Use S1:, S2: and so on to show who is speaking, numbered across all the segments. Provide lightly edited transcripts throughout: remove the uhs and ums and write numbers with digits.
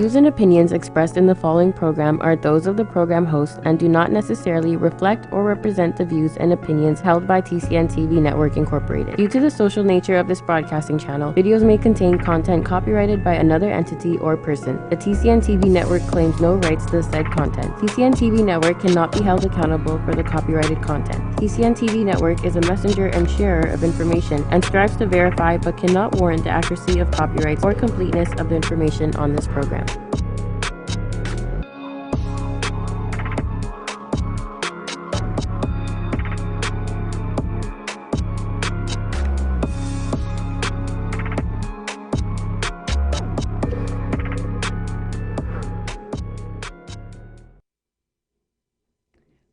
S1: views and opinions expressed in the following program are those of the program host and do not necessarily reflect or represent the views and opinions held by TCN TV Network Incorporated. Due to the social nature of this broadcasting channel, videos may contain content copyrighted by another entity or person. The TCN TV Network claims no rights to the said content. TCN TV Network cannot be held accountable for the copyrighted content. TCN TV Network is a messenger and sharer of information and strives to verify but cannot warrant the accuracy of copyrights or completeness of the information on this program.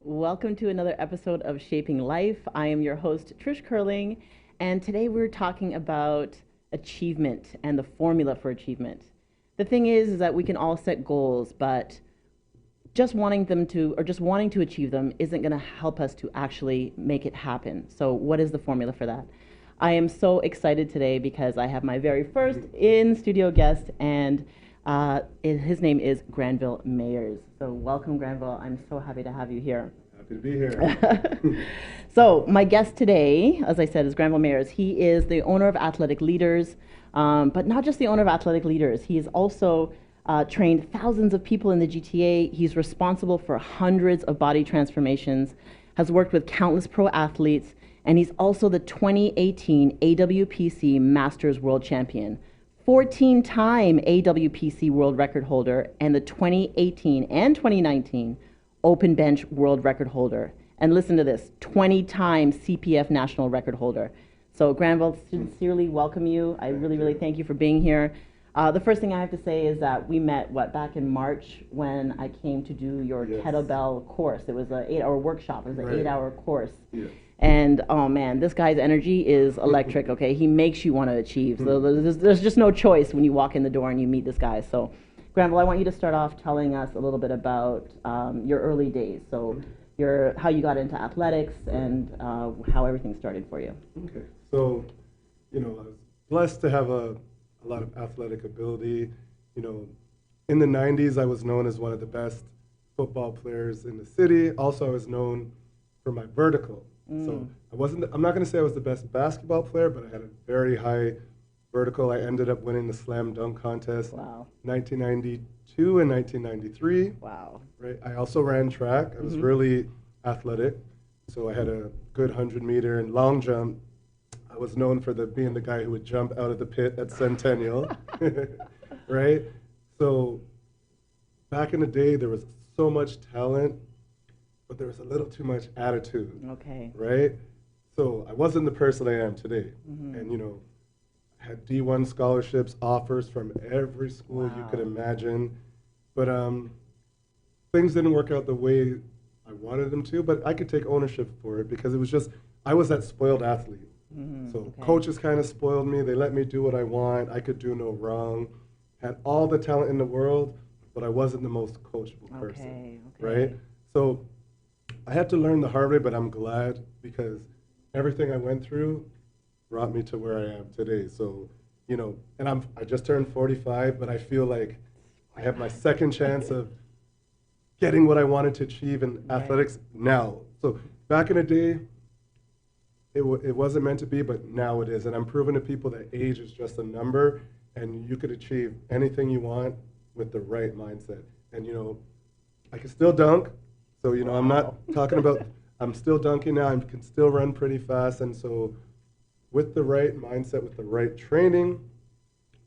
S2: Welcome to another episode of Shaping Life. I am your host, Trish Curling, and today we're talking about achievement and the formula for achievement. The thing is that we can all set goals, but just wanting to achieve them isn't going to help us to actually make it happen. So what is the formula for that? I am so excited today because I have my very first in-studio guest, and his name is Granville Mayers. So welcome, Granville. I'm so happy to have you here.
S3: Happy to be here.
S2: So my guest today, as I said, is Granville Mayers. He is the owner of Athletic Leaders, but not just the owner of Athletic Leaders. He has also trained thousands of people in the GTA. He's responsible for hundreds of body transformations, has worked with countless pro athletes, and he's also the 2018 AWPC Masters World Champion, 14-time AWPC World Record holder, and the 2018 and 2019 Open Bench World Record holder. And listen to this, 20-time CPF National Record holder. So Granville, sincerely welcome you. I really thank you for being here. The first thing I have to say is that we met, back in March when I came to do your kettlebell course. It was an 8-hour workshop. It was an 8-hour course. Yes. And oh man, this guy's energy is electric, okay? He makes you want to achieve. So there's just no choice when you walk in the door and you meet this guy. So Granville, I want you to start off telling us a little bit about your early days. So how you got into athletics and how everything started for you.
S3: Okay, so, I was blessed to have a lot of athletic ability. In the 90s, I was known as one of the best football players in the city. Also, I was known for my vertical. So I'm not going to say I was the best basketball player, but I had a very high vertical. I ended up winning the slam dunk contest.
S2: Wow.
S3: 1992 and 1993.
S2: Wow.
S3: Right. I also ran track. I was really athletic. So I had a good 100-meter and long jump. I was known for being the guy who would jump out of the pit at Centennial. Right? So back in the day, there was so much talent, but there was a little too much attitude.
S2: Okay.
S3: Right? So I wasn't the person I am today. And, had D1 scholarships, offers from every school you could imagine. But things didn't work out the way I wanted them to, but I could take ownership for it because it was just, I was that spoiled athlete. So coaches kind of spoiled me. They let me do what I want. I could do no wrong. Had all the talent in the world, but I wasn't the most coachable person. Right? So I had to learn the hard way, but I'm glad because everything I went through brought me to where I am today. So, and I just turned 45, but I feel like I have my second chance of getting what I wanted to achieve in athletics now. So back in the day, it wasn't meant to be, but now it is. And I'm proving to people that age is just a number, and you could achieve anything you want with the right mindset. And, I can still dunk. So, I'm not talking about, I'm still dunking now. I can still run pretty fast. And so with the right mindset, with the right training,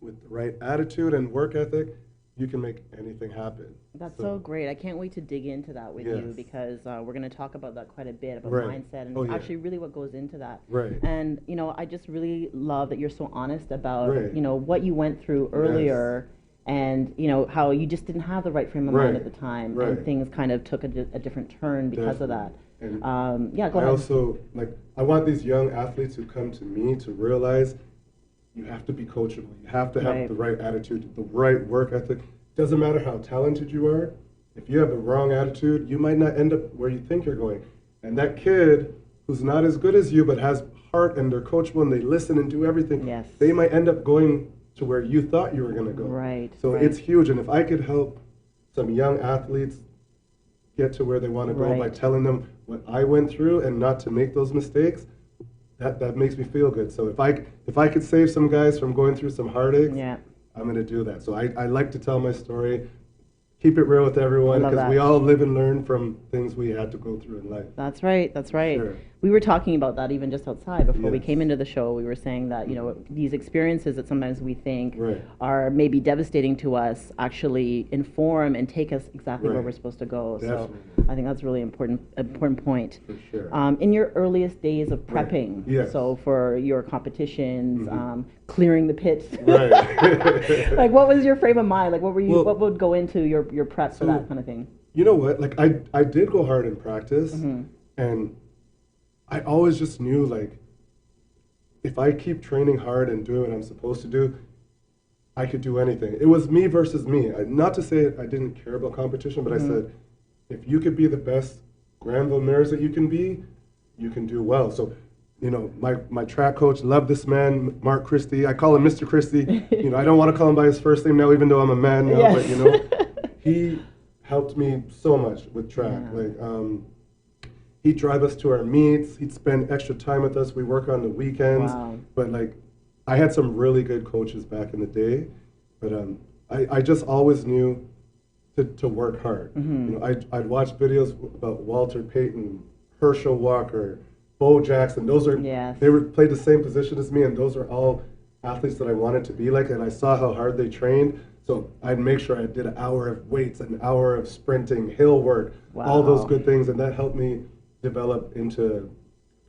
S3: with the right attitude and work ethic, you can make anything happen.
S2: That's so great. I can't wait to dig into that with you because we're going to talk about that quite a bit, about mindset and actually really what goes into that.
S3: Right.
S2: And, I just really love that you're so honest about, what you went through earlier and, how you just didn't have the right frame of mind at the time and things kind of took a different turn because of that.
S3: And
S2: go ahead.
S3: I also, I want these young athletes who come to me to realize you have to be coachable. You have to have the right attitude, the right work ethic. Doesn't matter how talented you are. If you have the wrong attitude, you might not end up where you think you're going. And that kid who's not as good as you but has heart and they're coachable and they listen and do everything, they might end up going to where you thought you were going to go.
S2: Right.
S3: So
S2: right.
S3: it's huge. And if I could help some young athletes get to where they want to go by
S2: Right.
S3: telling them what I went through and not to make those mistakes, that makes me feel good. So if I could save some guys from going through some heartaches,
S2: Yeah.
S3: I'm going to do that. So I like to tell my story, keep it real with everyone,
S2: love
S3: because
S2: that.
S3: we all live and learn from things we had to go through in life.
S2: That's right. That's right.
S3: Sure.
S2: We were talking about that even just outside before we
S3: Yes.
S2: came into the show. We were saying that, you know, these experiences that sometimes we think
S3: Right.
S2: are maybe devastating to us actually inform and take us exactly where
S3: Right.
S2: we're supposed to go.
S3: Definitely.
S2: So I think that's a really important point.
S3: For sure.
S2: In your earliest days of
S3: Right.
S2: prepping,
S3: Yes.
S2: so for your competitions,
S3: Mhm.
S2: clearing the pits,
S3: Right.
S2: like what was your frame of mind? Like what were you?
S3: Well,
S2: what would go into your prep for
S3: so-
S2: that kind of thing?
S3: You know what? Like I did go hard in practice,
S2: Mhm.
S3: and I always just knew, like, if I keep training hard and doing what I'm supposed to do, I could do anything. It was me versus me. Not to say I didn't care about competition, but I said, if you could be the best Granville Mayers that you can be, you can do well. So, you know, my track coach, loved this man, Mark Christie. I call him Mr. Christie. You know, I don't want to call him by his first name now, even though I'm a man now,
S2: Yes.
S3: but, you know, he helped me so much with track.
S2: Yeah.
S3: Like, he'd drive us to our meets. He'd spend extra time with us. We work on the weekends.
S2: Wow.
S3: But like, I had some really good coaches back in the day. But I just always knew to work hard.
S2: Mm-hmm.
S3: You know, I'd watch videos about Walter Payton, Herschel Walker, Bo Jackson. Those are
S2: Yes.
S3: they played the same position as me, and those are all athletes that I wanted to be like. And I saw how hard they trained. So I'd make sure I did an hour of weights, an hour of sprinting, hill work, all those
S2: Wow.
S3: good things, and that helped me develop into a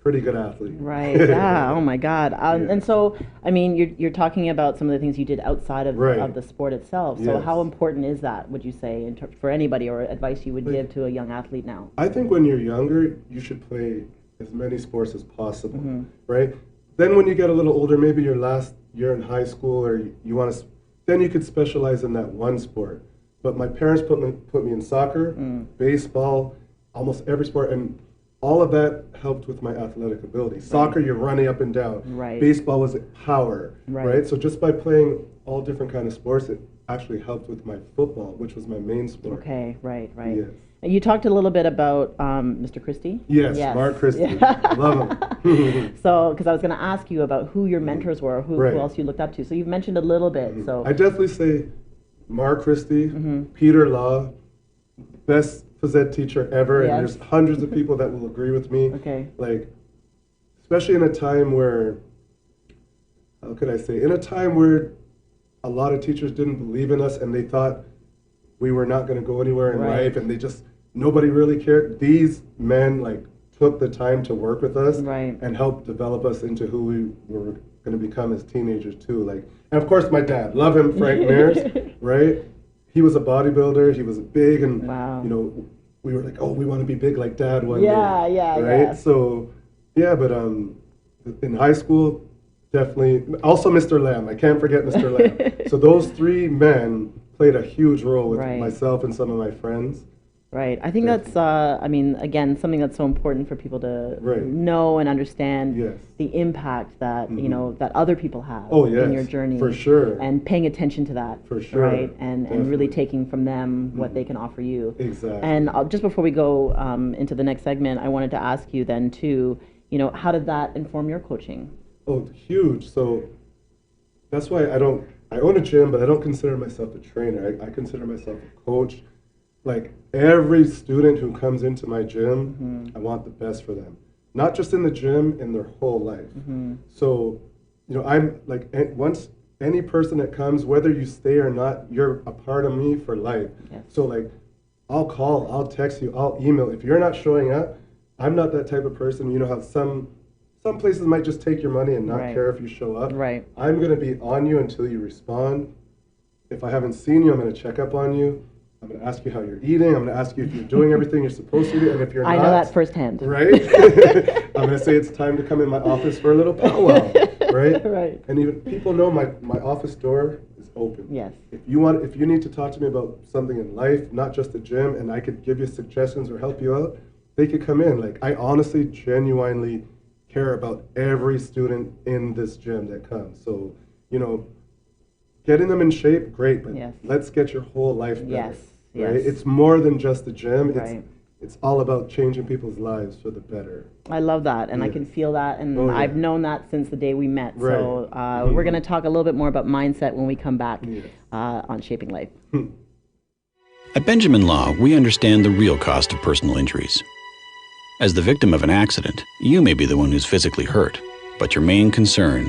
S3: pretty good athlete.
S2: Right. Yeah. Oh my God.
S3: Yeah.
S2: And so, I mean, you're talking about some of the things you did outside of
S3: Right.
S2: of the sport itself. So,
S3: Yes.
S2: how important is that? Would you say, for anybody, or advice you would
S3: Like-
S2: give to a young athlete now?
S3: I think when you're younger, you should play as many sports as possible,
S2: Mhm.
S3: right? Then when you get a little older, maybe your last year in high school, or you want to, then you could specialize in that one sport. But my parents put me in soccer, baseball, almost every sport, and all of that helped with my athletic ability. Soccer, you're running up and down.
S2: Right.
S3: Baseball was power,
S2: Right.
S3: right? So just by playing all different kind of sports, it actually helped with my football, which was my main sport.
S2: Okay. Right. Right.
S3: Yes.
S2: And you talked a little bit about Mr. Christie.
S3: Yes, Mark Christie.
S2: Yeah.
S3: Love him.
S2: So, because I was going to ask you about who your mentors were, who
S3: Right.
S2: else you looked up to. So you've mentioned a little bit. So
S3: I definitely say Mark Christie,
S2: Mm-hmm.
S3: Peter Law, best phys ed teacher ever,
S2: Yes.
S3: and there's hundreds of people that will agree with me.
S2: Okay.
S3: Like, especially in a time where, how could I say, in a time where a lot of teachers didn't believe in us and they thought we were not going to go anywhere in
S2: Right.
S3: life, and nobody really cared. These men, like, took the time to work with us
S2: Right.
S3: and help develop us into who we were going to become as teenagers too. Like, and of course my dad, love him, Frank Mayers, right? He was a bodybuilder. He was big, and
S2: Wow.
S3: you know, we were like, oh, we want to be big like Dad one
S2: Yeah,
S3: day.
S2: yeah,
S3: right?
S2: yeah.
S3: So, yeah, but in high school, definitely. Also, Mr. Lamb. I can't forget Mr. Lamb. So those three men played a huge role with
S2: Right.
S3: myself and some of my friends.
S2: Right. I think that's, I mean, again, something that's so important for people to
S3: Right.
S2: know and understand
S3: Yes.
S2: the impact that, you
S3: Mhm.
S2: know, that other people have
S3: Oh,
S2: in
S3: yes,
S2: your journey.
S3: for sure.
S2: And paying attention to that.
S3: For sure,
S2: Right. And really
S3: definitely.
S2: taking from them what
S3: Mhm.
S2: they can offer you.
S3: Exactly.
S2: And just before we go into the next segment, I wanted to ask you then too, you know, how did that inform your coaching?
S3: Oh, huge. So that's why I own a gym, but I don't consider myself a trainer. I consider myself a coach. Like, every student who comes into my gym, I want the best for them. Not just in the gym, in their whole life. So, you know, I'm like, once any person that comes, whether you stay or not, you're a part of me for life.
S2: Yes.
S3: So, like, I'll call, I'll text you, I'll email. If you're not showing up, I'm not that type of person. You know how some places might just take your money and not
S2: Right.
S3: care if you show up.
S2: Right.
S3: I'm going to be on you until you respond. If I haven't seen you, I'm going to check up on you. I'm going to ask you how you're eating. I'm going to ask you if you're doing everything you're supposed to do. And if you're
S2: I
S3: not,
S2: know that firsthand.
S3: right? I'm going to say it's time to come in my office for a little powwow, right?
S2: Right.
S3: And even people know my office door is open.
S2: Yes.
S3: If you need to talk to me about something in life, not just the gym, and I could give you suggestions or help you out, they could come in. Like, I honestly, genuinely care about every student in this gym that comes. So, you know, getting them in shape, great, but
S2: Yes.
S3: let's get your whole life better.
S2: Yes,
S3: Right?
S2: yes.
S3: It's more than just the gym.
S2: Right.
S3: It's all about changing people's lives for the better.
S2: I love that, and I
S3: Yeah.
S2: can feel that, and
S3: Oh, yeah.
S2: I've known that since the day we met. So
S3: Right.
S2: we're going to talk a little bit more about mindset when we come back
S3: Yes.
S2: on Shaping Life.
S4: At Benjamin Law, we understand the real cost of personal injuries. As the victim of an accident, you may be the one who's physically hurt, but your main concern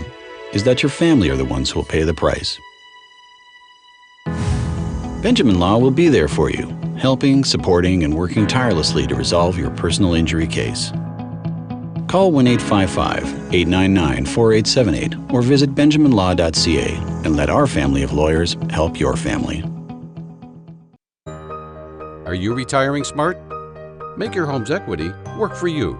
S4: is that your family are the ones who will pay the price. Benjamin Law will be there for you, helping, supporting, and working tirelessly to resolve your personal injury case. Call 1-855-899-4878 or visit benjaminlaw.ca and let our family of lawyers help your family.
S5: Are you retiring smart? Make your home's equity work for you.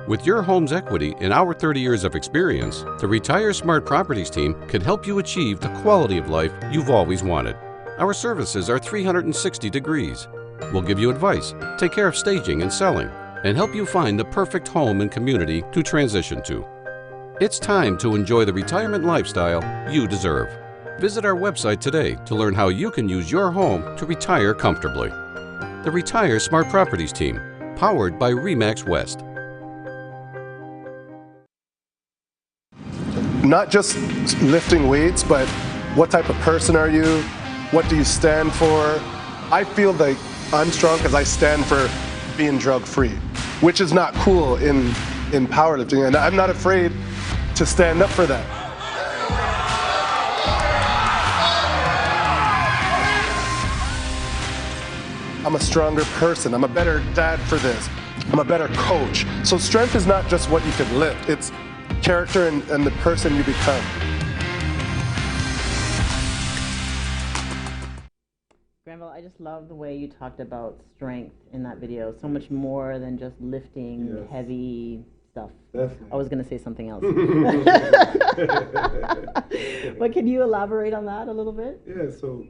S5: With your home's equity and our 30 years of experience, the Retire Smart Properties team can help you achieve the quality of life you've always wanted. Our services are 360 degrees. We'll give you advice, take care of staging and selling, and help you find the perfect home and community to transition to. It's time to enjoy the retirement lifestyle you deserve. Visit our website today to learn how you can use your home to retire comfortably. The Retire Smart Properties team, powered by RE/MAX West.
S3: Not just lifting weights, but what type of person are you? What do you stand for? I feel like I'm strong because I stand for being drug-free, which is not cool in powerlifting, and I'm not afraid to stand up for that. I'm a stronger person. I'm a better dad for this. I'm a better coach. So strength is not just what you can lift. It's character and the person you become.
S2: Granville, I just love the way you talked about strength in that video. So much more than just lifting
S3: Yes.
S2: heavy stuff.
S3: Definitely.
S2: I was going to say something else. But can you elaborate on that a little bit?
S3: Yeah, so,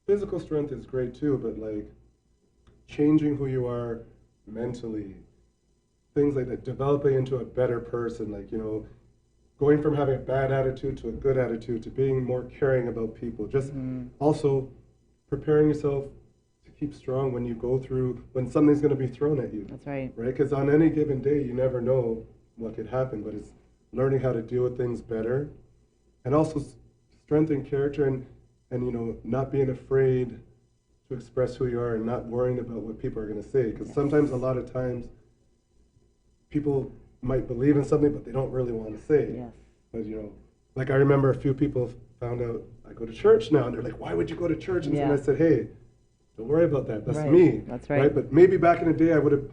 S3: physical strength is great too, but like changing who you are mentally, things like that, developing into a better person, like, going from having a bad attitude to a good attitude to being more caring about people, just also preparing yourself to keep strong when you go through, when something's going to be thrown at you.
S2: That's right.
S3: Right? Because on any given day, you never know what could happen, but it's learning how to deal with things better and also strengthening character and not being afraid to express who you are and not worrying about what people are going to say. Because sometimes, a lot of times, people might believe in something, but they don't really want to say.
S2: Yes.
S3: But, like I remember a few people found out I go to church now, and they're like, why would you go to church? And
S2: Yeah.
S3: I said, hey, don't worry about that. That's
S2: Right.
S3: me.
S2: That's right.
S3: But maybe back in the day, I would have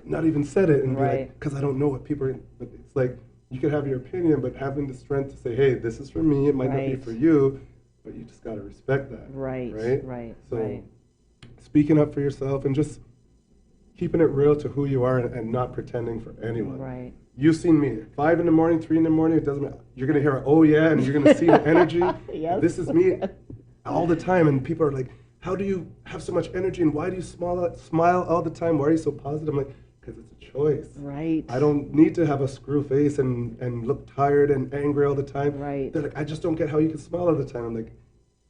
S3: not even said it and be
S2: Right.
S3: like, because I don't know what people are, but it's like, you could have your opinion, but having the strength to say, hey, this is for me, it might not be
S2: Right.
S3: for you, but you just got to respect that.
S2: Right,
S3: Right?
S2: right,
S3: So
S2: right.
S3: speaking up for yourself and just keeping it real to who you are and not pretending for anyone.
S2: Right.
S3: You've seen me, 5 in the morning, 3 in the morning, it doesn't matter. You're going to hear, oh yeah, and you're going to see the energy.
S2: Yes.
S3: This is me all the time. And people are like, how do you have so much energy and why do you smile all the time? Why are you so positive? I'm like, because it's a choice.
S2: Right.
S3: I don't need to have a screw face and look tired and angry all the time.
S2: Right.
S3: They're like, I just don't get how you can smile all the time. I'm like,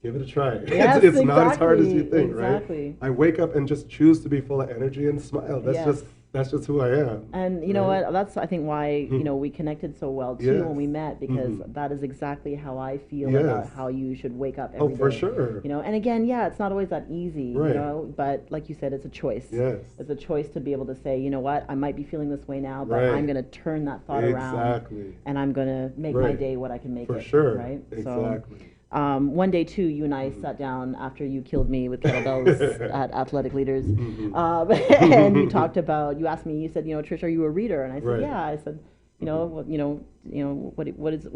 S3: give it a try.
S2: Yes,
S3: it's not as hard as you
S2: exactly,
S3: think,
S2: exactly.
S3: right? I wake up and just choose to be full of energy and smile.
S2: Yes.
S3: That's just who I am.
S2: And you know
S3: right?
S2: what? That's I think why we connected so well too
S3: Yes.
S2: when we met, because that is exactly how I feel
S3: Yes.
S2: about how you should wake up every day.
S3: Oh, for sure.
S2: And again, yeah, it's not always that easy.
S3: Right.
S2: But like you said, it's a choice.
S3: Yes.
S2: It's a choice to be able to say, you know what, I might be feeling this way now, but
S3: Right.
S2: I'm going to turn that thought around,
S3: Exactly.
S2: and I'm going to make my
S3: Right.
S2: day what I can make
S3: For
S2: it.
S3: sure.
S2: Right.
S3: Exactly.
S2: So, one day too, you and I sat down after you killed me with kettlebells at Athletic Leaders, and you talked about. You asked me. You said, Trish, are you a reader? And I said,
S3: Right.
S2: yeah. I said, what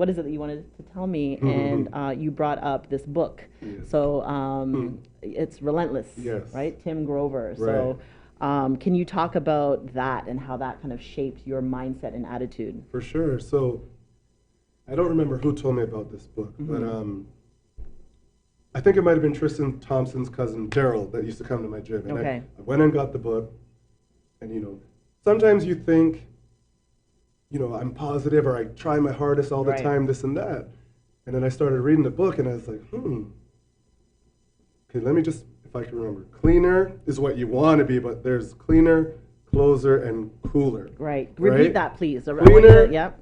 S2: is it that you wanted to tell me? And you brought up this book.
S3: Yes.
S2: So it's Relentless,
S3: Yes.
S2: right? Tim Grover. So can you talk about that and how that kind of shaped your mindset and attitude?
S3: For sure. So I don't remember who told me about this book, but I think it might have been Tristan Thompson's cousin, Daryl, that used to come to my gym. And
S2: Okay.
S3: I went and got the book, and sometimes you think, I'm positive or I try my hardest all the
S2: Right.
S3: time, this and that. And then I started reading the book, and I was like, okay, let me just, if I can remember. Cleaner is what you want to be, but there's cleaner, closer, and cooler.
S2: Right. Repeat that, please.
S3: Cleaner,
S2: yep.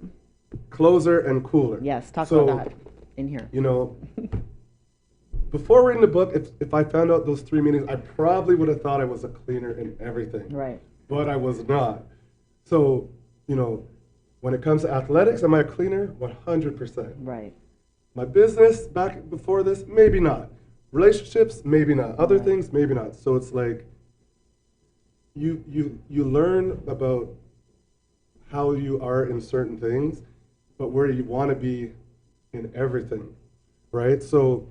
S3: Closer, and cooler.
S2: Yes, talk about that in here.
S3: You know, before reading the book, if I found out those 3 meanings, I probably would have thought I was a cleaner in everything.
S2: Right.
S3: But I was not. So, you know, when it comes to athletics, am I a cleaner? 100%.
S2: Right.
S3: My business back before this, maybe not. Relationships, maybe not. Other things, maybe not. So it's like you learn about how you are in certain things, but where you want to be in everything, right? So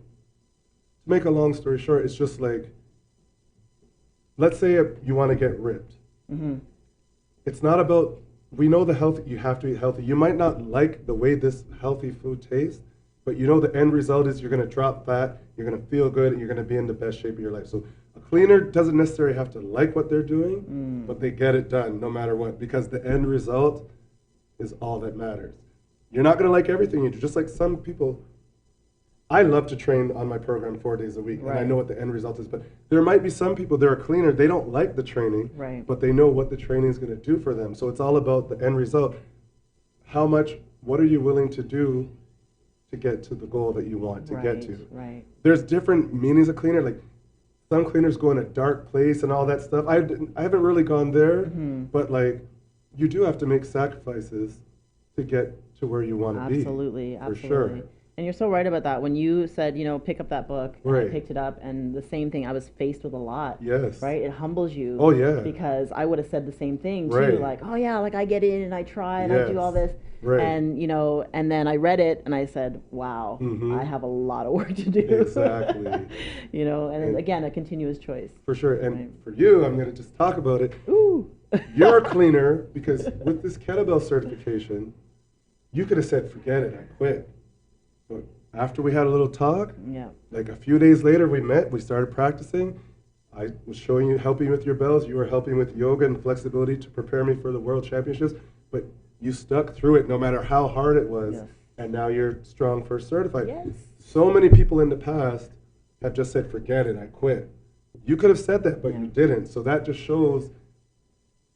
S3: to make a long story short, it's just like, let's say you want to get ripped.
S2: Mm-hmm.
S3: It's not about, we know the health, you have to eat healthy. You might not like the way this healthy food tastes, but you know the end result is you're going to drop fat, you're going to feel good, and you're going to be in the best shape of your life. So a cleaner doesn't necessarily have to like what they're doing, but they get it done no matter what, because the end result is all that matters. You're not going to like everything you do, just like some people. I love to train on my program 4 days a week, and I know what the end result is, but there might be some people, they're a cleaner, they don't like the training, but they know what the training is going to do for them. So it's all about the end result. How much, what are you willing to do to get to the goal that you want to get to?
S2: Right.
S3: There's different meanings of cleaner, like some cleaners go in a dark place and all that stuff. I haven't really gone there, but like you do have to make sacrifices to get to where you want to be.
S2: Absolutely.
S3: For sure.
S2: And you're so right about that. When you said, you know, pick up that book, and I picked it up, and the same thing, I was faced with a lot.
S3: Yes.
S2: Right? It humbles you.
S3: Oh, yeah.
S2: Because I would have said the same thing, too.
S3: Right.
S2: Like, oh, yeah, like I get in and I try and I do all this.
S3: Right.
S2: And, you know, and then I read it and I said, wow, I have a lot of work to do.
S3: Exactly.
S2: You know, and again, a continuous choice.
S3: For sure. And for you, I'm going to just talk about it.
S2: Ooh.
S3: You're a cleaner because with this kettlebell certification, you could have said, forget it, I quit. But after we had a little talk, like a few days later we met, we started practicing. I was showing you, helping with your bells. You were helping with yoga and flexibility to prepare me for the World Championships. But you stuck through it no matter how hard it was.
S2: Yes.
S3: And now you're Strong First certified.
S2: Yes.
S3: So many people in the past have just said, forget it, I quit. You could have said that, but you didn't. So that just shows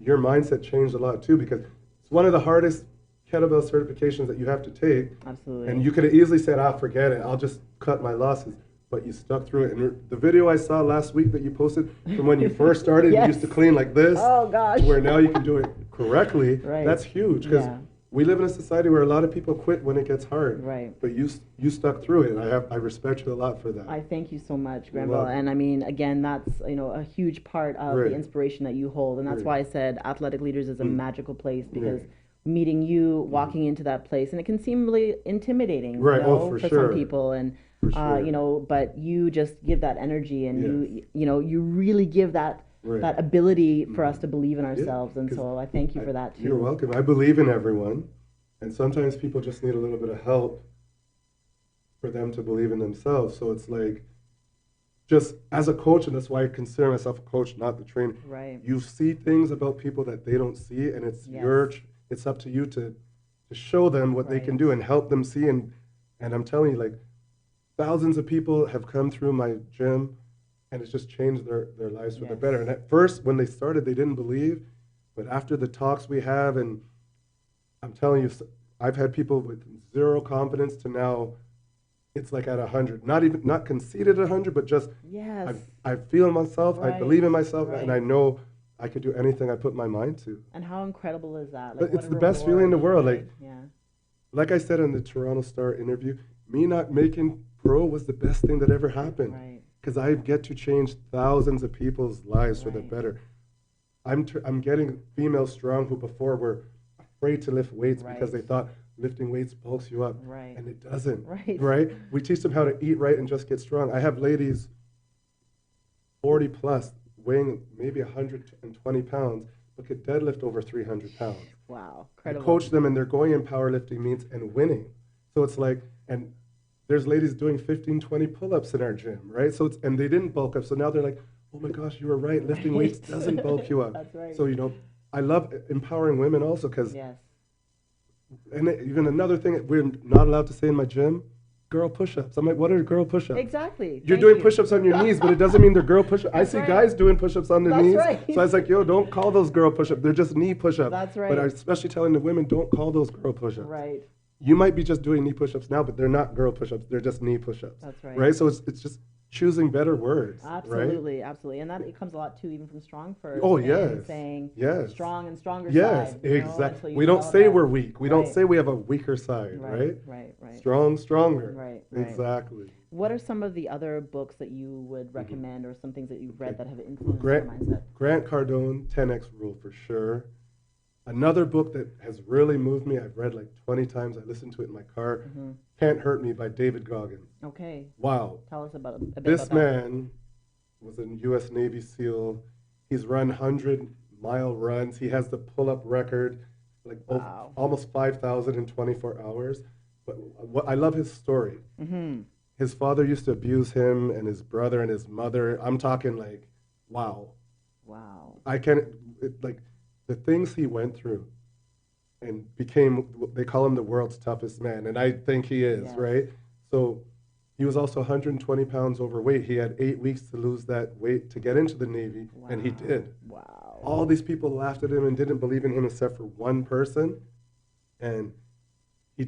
S3: your mindset changed a lot too, because it's one of the hardest kettlebell certifications that you have to take.
S2: Absolutely.
S3: And you could have easily said, forget it, I'll just cut my losses. But you stuck through it. And the video I saw last week that you posted from when you first started, you used to clean like this,
S2: to
S3: where now you can do it correctly, that's huge. Because we live in a society where a lot of people quit when it gets hard.
S2: Right.
S3: But you stuck through it, and I respect you a lot for that.
S2: I thank you so much, Granville. And I mean, again, that's, you know, a huge part of the inspiration that you hold. And that's why I said Athletic Leaders is a magical place, because meeting you, walking into that place, and it can seem really intimidating, you know, for some people. And you know, but you just give that energy, and you know, you really give that that ability for us to believe in ourselves. And so I thank you for that too.
S3: You're welcome. I believe in everyone, and sometimes people just need a little bit of help for them to believe in themselves. So it's like, just as a coach, and that's why I consider myself a coach, not the trainer.
S2: Right.
S3: You see things about people that they don't see, and it's it's up to you to show them what they can do and help them see. And I'm telling you, like, thousands of people have come through my gym, and it's just changed their lives for the better. And at first, when they started, they didn't believe, but after the talks we have, and I'm telling you, I've had people with zero confidence to now, it's like at 100. Not conceited at 100, but just I feel myself, I believe in myself, and I know I could do anything I put my mind to.
S2: And how incredible is that?
S3: Like, it's the best feeling in the world. Like I said in the Toronto Star interview, me not making pro was the best thing that ever happened. Because I get to change thousands of people's lives for the better. I'm getting females strong who before were afraid to lift weights because they thought lifting weights bulks you up. And it doesn't. Right? We teach them how to eat right and just get strong. I have ladies 40 plus weighing maybe 120 pounds, but could deadlift over 300 pounds.
S2: Wow, incredible.
S3: I coach them, and they're going in powerlifting meets and winning. So it's like, and there's ladies doing 15, 20 pull-ups in our gym, right? So and they didn't bulk up, so now they're like, oh my gosh, you were right, lifting weights doesn't bulk you up.
S2: That's right.
S3: So, you know, I love empowering women also, because, and even another thing we're not allowed to say in my gym, girl push-ups. I'm like, what are girl push-ups?
S2: Exactly.
S3: You're
S2: Thank
S3: doing
S2: you.
S3: push-ups on your knees, but it doesn't mean they're girl push-ups. I see
S2: right.
S3: guys doing push-ups on their
S2: That's
S3: knees.
S2: right.
S3: So I was like, yo, don't call those girl push-ups. They're just knee push-ups.
S2: That's right.
S3: But I'm especially telling the women, don't call those girl push-ups.
S2: Right.
S3: You might be just doing knee push-ups now, but they're not girl push-ups. They're just knee push-ups.
S2: That's right.
S3: Right? So it's just choosing better words.
S2: Absolutely,
S3: right?
S2: absolutely. And that it comes a lot too, even from Strong First.
S3: Oh,
S2: and
S3: yes.
S2: Saying
S3: yes.
S2: strong and stronger
S3: yes,
S2: side.
S3: exactly. We don't say we're weak. We don't say we have a weaker side, right?
S2: Right, right.
S3: Strong, stronger.
S2: Right.
S3: Exactly.
S2: What are some of the other books that you would recommend or some things that you've read that have influenced your mindset?
S3: Grant Cardone, 10X Rule for sure. Another book that has really moved me, I've read like 20 times, I listened to it in my car, Can't Hurt Me by David Goggins.
S2: Okay.
S3: Wow.
S2: Tell us a bit
S3: This
S2: about that.
S3: man was a U.S. Navy SEAL. He's run 100-mile runs. He has the pull-up record, like almost 5,000 in 24 hours. But I love his story. His father used to abuse him and his brother and his mother. I'm talking like, wow. I can't, the things he went through and became, they call him the world's toughest man. And I think he is, right? So he was also 120 pounds overweight. He had 8 weeks to lose that weight to get into the Navy, and he did. All these people laughed at him and didn't believe in him except for one person. And he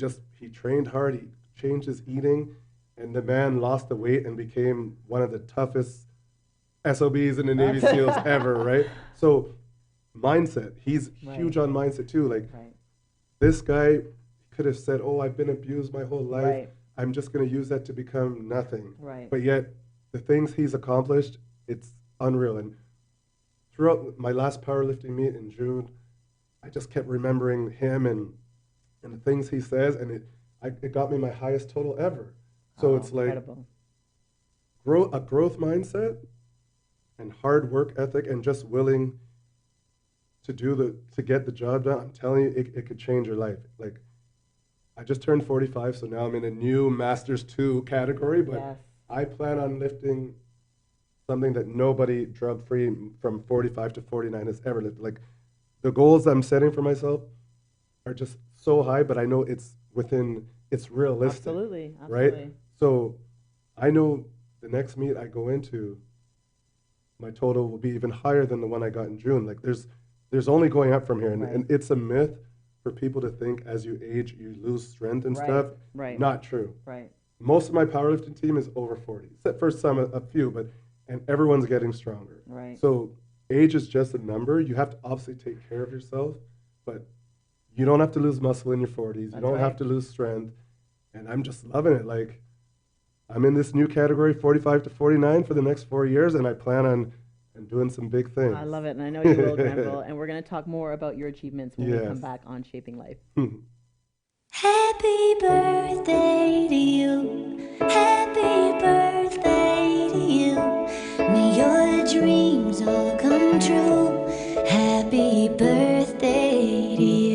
S3: trained hard, he changed his eating, and the man lost the weight and became one of the toughest SOBs in the Navy SEALs ever, right? So mindset, he's huge on mindset too. Like this guy could have said, oh, I've been abused my whole life. I'm just going to use that to become nothing. But yet the things he's accomplished, it's unreal. And throughout my last powerlifting meet in June, I just kept remembering him and the things he says, and it got me my highest total ever. So it's like a growth mindset and hard work ethic and just willing to get the job done. I'm telling you, it could change your life. Like, I just turned 45, so now I'm in a new Masters 2 category, but I plan on lifting something that nobody drug-free from 45 to 49 has ever lifted. Like, the goals I'm setting for myself are just so high, but I know it's realistic.
S2: Absolutely.
S3: Right? So I know the next meet I go into, my total will be even higher than the one I got in June. Like, there's only going up from here, and it's a myth for people to think as you age you lose strength and stuff. Not true. Most of my powerlifting team is over 40, except for a few, and everyone's getting stronger. So age is just a number. You have to obviously take care of yourself, but you don't have to lose muscle in your 40s. You don't have to lose strength, and I'm just loving it. Like, I'm in this new category, 45 to 49, for the next 4 years, and I plan on doing some big things.
S2: I love it, and I know you will, Granville. And we're going to talk more about your achievements when we come back on Shaping Life.
S6: Happy birthday to you. Happy birthday to you. May your dreams all come true. Happy birthday to you.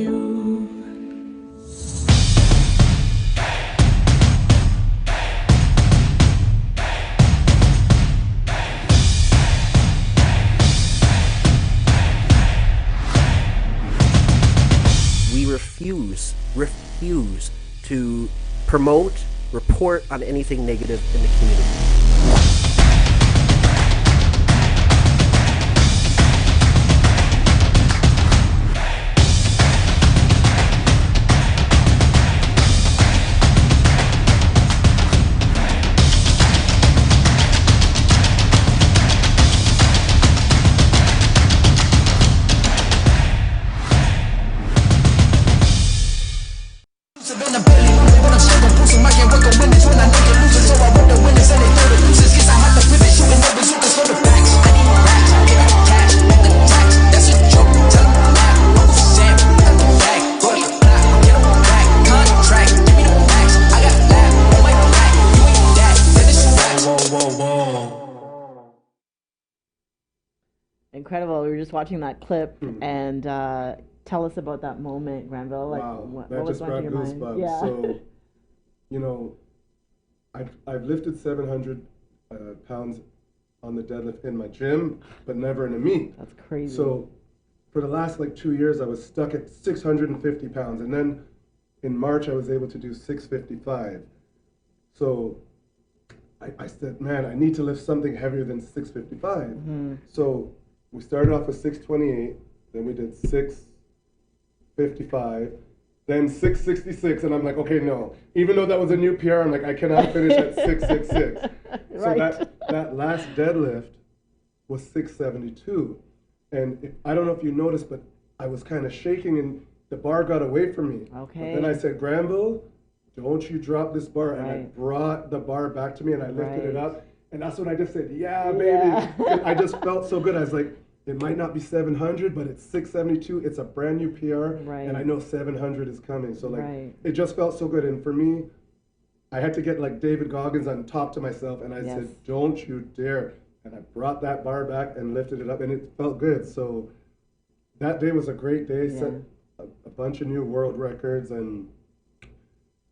S7: refuse to promote, report on anything negative in the community.
S2: Incredible. We were just watching that clip, and tell us about that moment, Granville. Like,
S3: wow,
S2: what
S3: that
S2: was
S3: just
S2: going
S3: brought
S2: through your mind?
S3: goosebumps.
S2: Yeah.
S3: So, you know, I've lifted 700 pounds on the deadlift in my gym, but never in a meet.
S2: That's crazy.
S3: So for the last 2 years, I was stuck at 650 pounds. And then in March, I was able to do 655. So I said, man, I need to lift something heavier than 655. So we started off with 628, then we did 655, then 666, and I'm like, okay, no. Even though that was a new PR, I'm like, I cannot finish at 666. So that last deadlift was 672. And I don't know if you noticed, but I was kind of shaking and the bar got away from me.
S2: Okay.
S3: But then I said, Granville, don't you drop this bar. And I brought the bar back to me and I lifted it up. And that's when I just said, yeah, baby. And I just felt so good. I was like, it might not be 700, but it's 672. It's a brand new PR.
S2: Right.
S3: And I know 700 is coming. So like, it just felt so good. And for me, I had to get like David Goggins on top to myself. And I said, don't you dare. And I brought that bar back and lifted it up and it felt good. So that day was a great day. Set a bunch of new world records and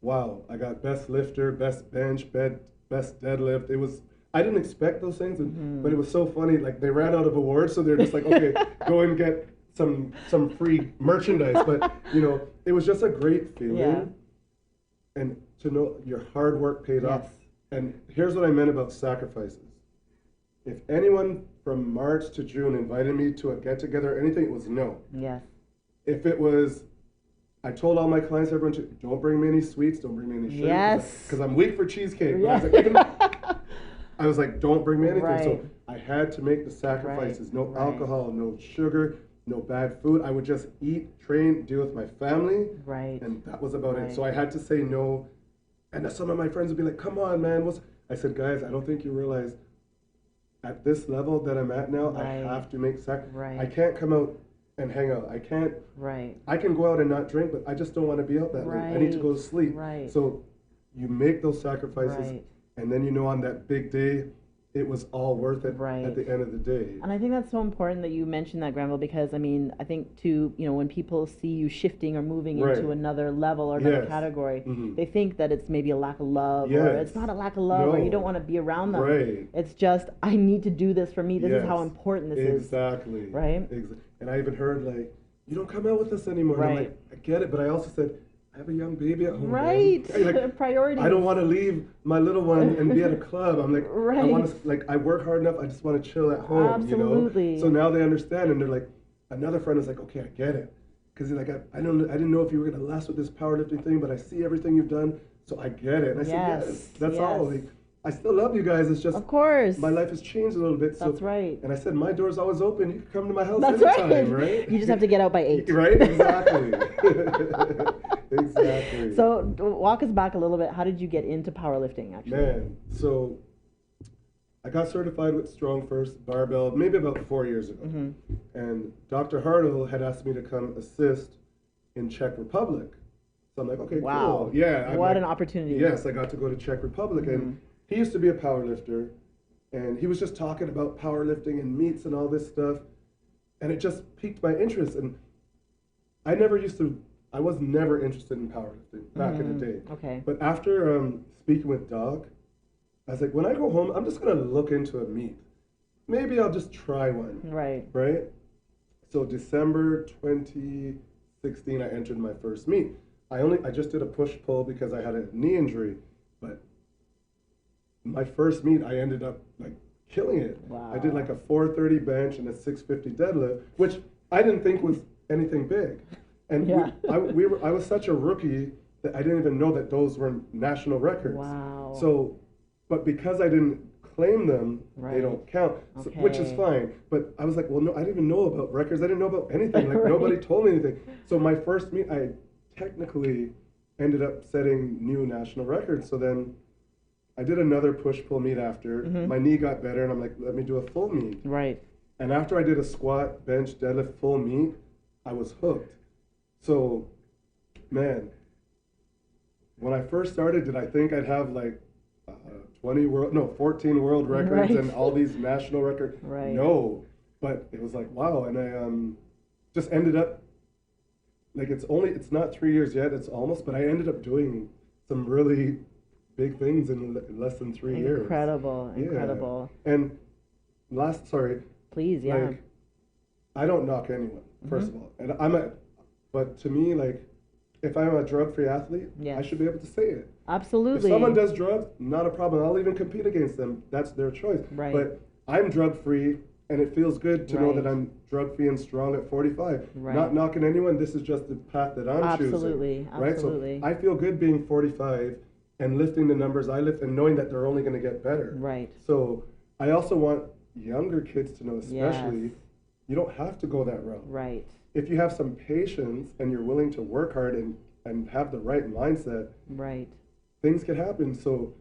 S3: wow, I got best lifter, best bench, best deadlift. It was, I didn't expect those things, but it was so funny. Like they ran out of awards, so they're just like, okay, go and get some free merchandise. But you know, it was just a great feeling, and to know your hard work paid off. And here's what I meant about sacrifices. If anyone from March to June invited me to a get together or anything, it was no.
S2: Yes.
S3: If it was, I told all my clients, everyone, don't bring me any sweets, don't bring me any sugar.
S2: Yes.
S3: Because I'm weak for cheesecake.
S2: Yeah.
S3: I was like, don't bring me anything.
S2: Right.
S3: So I had to make the sacrifices. No alcohol, no sugar, no bad food. I would just eat, train, deal with my family.
S2: Right.
S3: And that was about it. So I had to say no. And some of my friends would be like, come on, man. I said, guys, I don't think you realize at this level that I'm at now, I have to make sacrifices. I can't come out and hang out. I can't. I can go out and not drink, but I just don't want to be out that late. I need to go to sleep. So you make those sacrifices, and then you know on that big day, it was all worth it at the end of the day.
S2: And I think that's so important that you mentioned that, Granville, because I mean, I think too, you know, when people see you shifting or moving into another level or another category, they think that it's maybe a lack of love, or it's not a lack of love, or you don't want to be around them. It's just, I need to do this for me. This is how important this is.
S3: Exactly.
S2: Right?
S3: And I even heard like, you don't come out with us anymore. And I'm like, I get it, but I also said, I have a young baby at home.
S2: Like, priorities.
S3: I don't want to leave my little one and be at a club. I'm like, I want to, like, I work hard enough. I just want to chill at home.
S2: Absolutely.
S3: You know? So now they understand, and they're like, another friend is like, okay, I get it, because like, I didn't know if you were gonna last with this powerlifting thing, but I see everything you've done, so I get it. And I said, yes, that's all. Like, I still love you guys. It's just,
S2: of course,
S3: my life has changed a little bit. So,
S2: that's right.
S3: And I said, my door's always open. You can come to my house anytime, right?
S2: You just have to get out by 8.
S3: Right? Exactly. Exactly.
S2: So walk us back a little bit. How did you get into powerlifting, actually?
S3: Man, so I got certified with Strong First Barbell maybe about 4 years ago. And Dr. Hartle had asked me to come assist in Czech Republic. So I'm like, okay, cool. Yeah.
S2: What an opportunity.
S3: Yes, I got to go to Czech Republic. And he used to be a powerlifter. And he was just talking about powerlifting and meets and all this stuff. And it just piqued my interest. And I was never interested in powerlifting back in the day.
S2: Okay.
S3: But after speaking with Doc, I was like, when I go home, I'm just going to look into a meet. Maybe I'll just try one.
S2: Right.
S3: So December 2016, I entered my first meet. I just did a push-pull because I had a knee injury. But my first meet, I ended up like killing it.
S2: Wow.
S3: I did like a 430 bench and a 650 deadlift, which I didn't think was anything big. And I was such a rookie that I didn't even know that those were national records.
S2: Wow.
S3: So, but because I didn't claim them, they don't count, so, which is fine. But I was like, well, no, I didn't even know about records. I didn't know about anything. Like nobody told me anything. So my first meet, I technically ended up setting new national records. So then I did another push-pull meet after. My knee got better, and I'm like, let me do a full meet.
S2: Right.
S3: And after I did a squat, bench, deadlift, full meet, I was hooked. So, man, when I first started, did I think I'd have like 14 world records and all these national records? No, but it was like, wow. And I just ended up, like, it's not 3 years yet, it's almost, but I ended up doing some really big things in less than 3 years.
S2: Incredible.
S3: And
S2: please,
S3: like, I don't knock anyone, first of all. And but to me, like, if I'm a drug-free athlete, I should be able to say it.
S2: Absolutely.
S3: If someone does drugs, not a problem. I'll even compete against them. That's their choice.
S2: Right.
S3: But I'm drug-free, and it feels good to know
S2: Right.
S3: that I'm drug-free and strong at 45.
S2: Right.
S3: Not knocking anyone. This is just the path that I'm
S2: Absolutely.
S3: choosing. Right.
S2: Absolutely.
S3: So I feel good being 45 and lifting the numbers I lift and knowing that they're only going to get better.
S2: Right.
S3: So I also want younger kids to know, especially,
S2: Yes.
S3: you don't have to go that route.
S2: Right.
S3: If you have some patience and you're willing to work hard and have the right mindset,
S2: Right.
S3: things can happen. So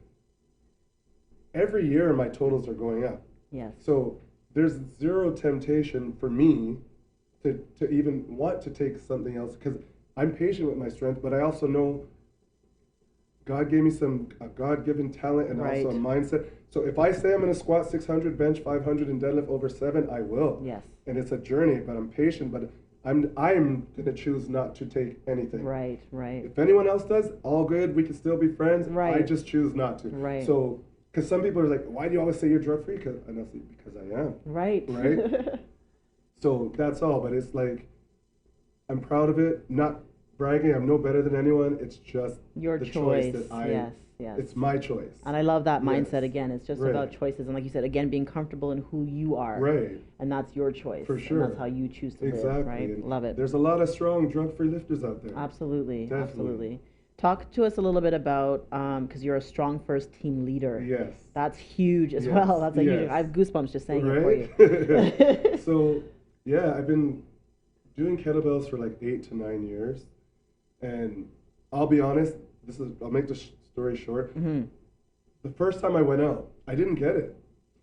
S3: every year my totals are going up.
S2: Yes.
S3: So there's zero temptation for me to even want to take something else, because I'm patient with my strength, but I also know God gave me a God-given talent and also a
S2: Right.
S3: mindset. So if I say I'm going to squat 600, bench 500, and deadlift over 7, I will.
S2: Yes.
S3: And it's a journey, but I'm patient. But I'm going to choose not to take anything.
S2: Right. Right.
S3: If anyone else does, all good. We can still be friends.
S2: Right.
S3: I just choose not to.
S2: Right.
S3: So, because some people are like, why do you always say you're drug-free? And I say, because I am.
S2: Right.
S3: Right? So that's all. But it's like, I'm proud of it. Not bragging. I'm no better than anyone. It's just
S2: Your
S3: the
S2: choice.
S3: that I.
S2: Yes. Yes.
S3: It's my choice.
S2: And I love that mindset.
S3: Yes.
S2: Again, it's just
S3: Right.
S2: about choices, and like you said, again, being comfortable in who you are.
S3: Right.
S2: And that's your choice.
S3: For
S2: And
S3: sure.
S2: that's how you choose to
S3: Exactly.
S2: live. Right.
S3: And
S2: Love it.
S3: There's a lot of strong drug-free lifters out there.
S2: Absolutely.
S3: Definitely.
S2: Absolutely. Talk to us a little bit about because you're a strong first team leader.
S3: Yes.
S2: That's huge as
S3: Yes,
S2: well. That's a huge.
S3: yes.
S2: I have goosebumps just saying
S3: Right?
S2: it for you.
S3: So, yeah, I've been doing kettlebells for like 8 to 9 years. And I'll be honest, I'll make the story short.
S2: Mm-hmm.
S3: The first time I went out, I didn't get it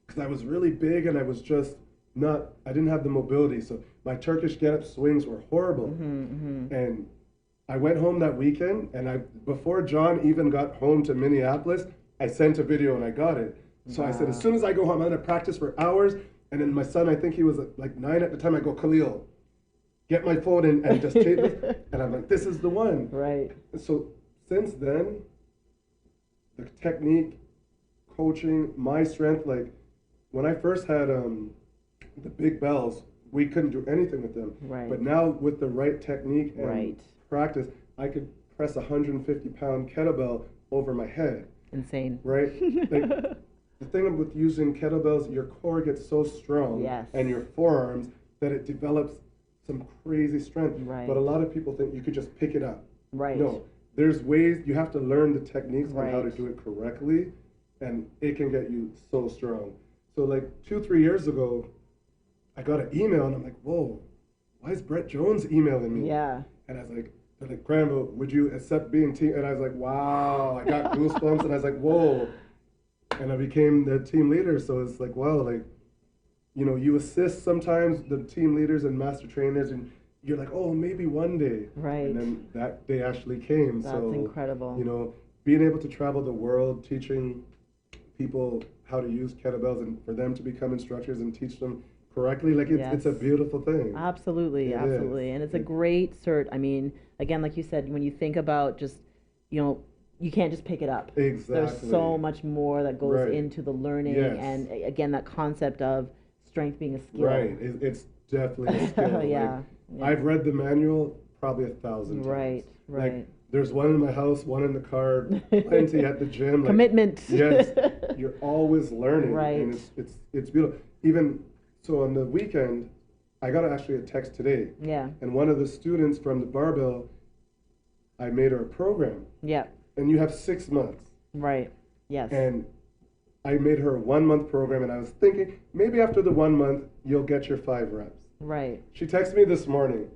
S3: because I was really big and I was just I didn't have the mobility. So my Turkish get-up swings were horrible.
S2: Mm-hmm.
S3: And I went home that weekend, and before John even got home to Minneapolis, I sent a video and I got it. So I said, as soon as I go home, I'm going to practice for hours. And then my son, I think he was like 9 at the time, I go, Khalil, get my phone and just tape this. And I'm like, this is the one.
S2: Right.
S3: And so since then, the technique, coaching, my strength, like when I first had the big bells, we couldn't do anything with them.
S2: Right.
S3: But now with the right technique and
S2: Right.
S3: practice, I could press a 150-pound kettlebell over my head.
S2: Insane.
S3: Right? Like, the thing with using kettlebells, your core gets so strong
S2: Yes.
S3: and your forearms that it develops some crazy strength.
S2: Right.
S3: But a lot of people think you could just pick it up.
S2: Right.
S3: No, there's ways you have to learn the techniques on how to
S2: Right.
S3: do it correctly, and it can get you so strong. So like 2-3 years ago, I got an email and I'm like, whoa, why is Brett Jones emailing me?
S2: Yeah.
S3: And I was like, they're like, Granville, would you accept being team? And I was like, wow, I got goosebumps, and I was like, whoa. And I became the team leader. So it's like, wow, like, you know, you assist sometimes the team leaders and master trainers, and you're like, oh, maybe one day.
S2: Right.
S3: And then that day actually came.
S2: That's
S3: so,
S2: incredible.
S3: You know, being able to travel the world, teaching people how to use kettlebells and for them to become instructors and teach them correctly, like it's a
S2: Yes.
S3: beautiful thing.
S2: Absolutely,
S3: It
S2: absolutely.
S3: is.
S2: And it's a great cert. I mean, again, like you said, when you think about just, you know, you can't just pick it up.
S3: Exactly.
S2: There's so much more that goes
S3: Right.
S2: into the learning,
S3: Yes.
S2: and again, that concept of strength being a skill.
S3: Right. It's definitely a skill.
S2: Yeah,
S3: Like,
S2: yeah.
S3: I've read the manual probably 1,000 times.
S2: Right,
S3: Like,
S2: right.
S3: there's one in my house, one in the car, plenty at the gym. Like,
S2: Commitment.
S3: Yes, you're always learning,
S2: Right.
S3: and it's beautiful. Even so, on the weekend, I got actually a text today,
S2: Yeah,
S3: and one of the students from the barbell, I made her a program,
S2: yeah,
S3: and you have 6 months,
S2: right. Yes.
S3: and I made her a 1-month program, and I was thinking maybe after the 1 month you'll get your 5 reps.
S2: Right.
S3: She texted me this morning,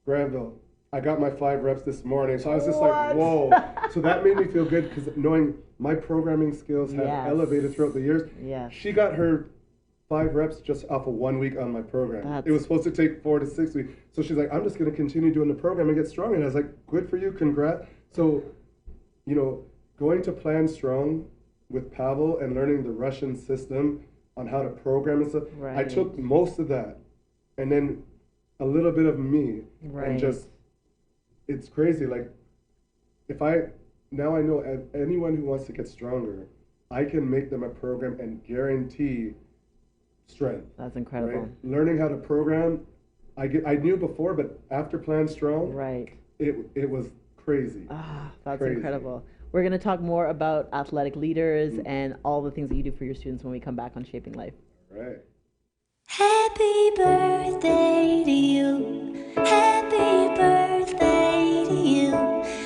S3: Granville, I got my 5 reps this morning. So I was just like, whoa. So that made me feel good because knowing my programming skills have
S2: Yes.
S3: elevated throughout the years.
S2: Yes.
S3: She got her 5 reps just off of 1 week on my program.
S2: That's-
S3: It was supposed to take 4 to 6 weeks. So she's like, I'm just going to continue doing the program and get stronger. And I was like, good for you, congrats. So, you know, going to Plan Strong with Pavel and learning the Russian system on how to program and stuff, I
S2: Right.
S3: took most of that and then a little bit of me
S2: Right.
S3: and just, it's crazy. Like, now I know anyone who wants to get stronger, I can make them a program and guarantee strength.
S2: That's incredible.
S3: Right? Learning how to program, I knew before, but after Plan Strong,
S2: Right.
S3: it was crazy.
S2: Ah, that's
S3: Crazy.
S2: incredible. We're going to talk more about athletic leaders and all the things that you do for your students when we come back on Shaping Life.
S3: Right.
S6: Happy birthday to you. Happy birthday to you.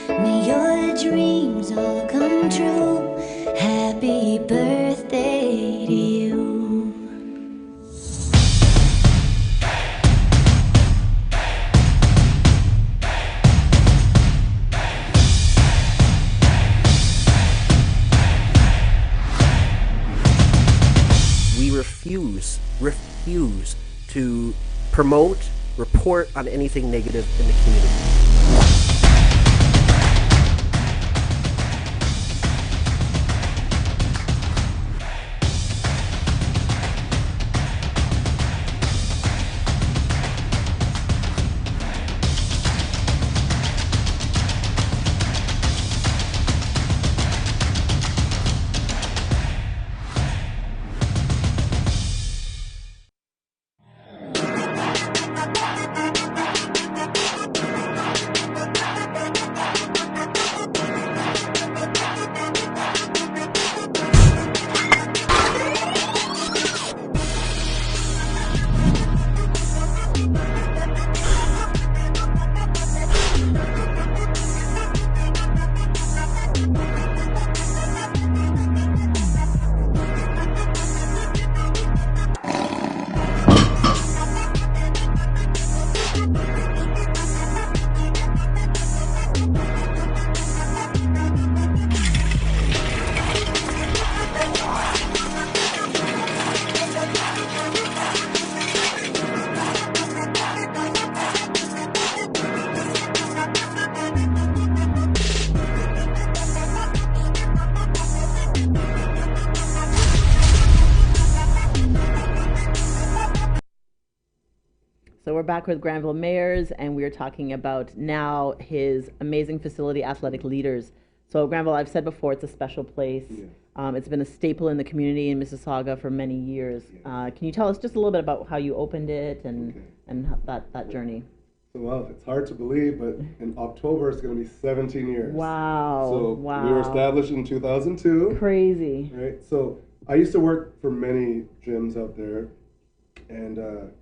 S6: May your dreams all come true. Happy birthday to you.
S7: We refuse to promote, report on anything negative in the community.
S2: So we're back with Granville Mayers, and we're talking about now his amazing facility, Athletic Leaders. So Granville, I've said before, it's a special place.
S3: Yeah.
S2: It's been a staple in the community in Mississauga for many years. Can you tell us just a little bit about how you opened it and that journey?
S3: So, well, it's hard to believe, but in October it's going to be 17 years.
S2: Wow.
S3: So
S2: wow.
S3: we were established in 2002.
S2: Crazy.
S3: Right. So I used to work for many gyms out there, and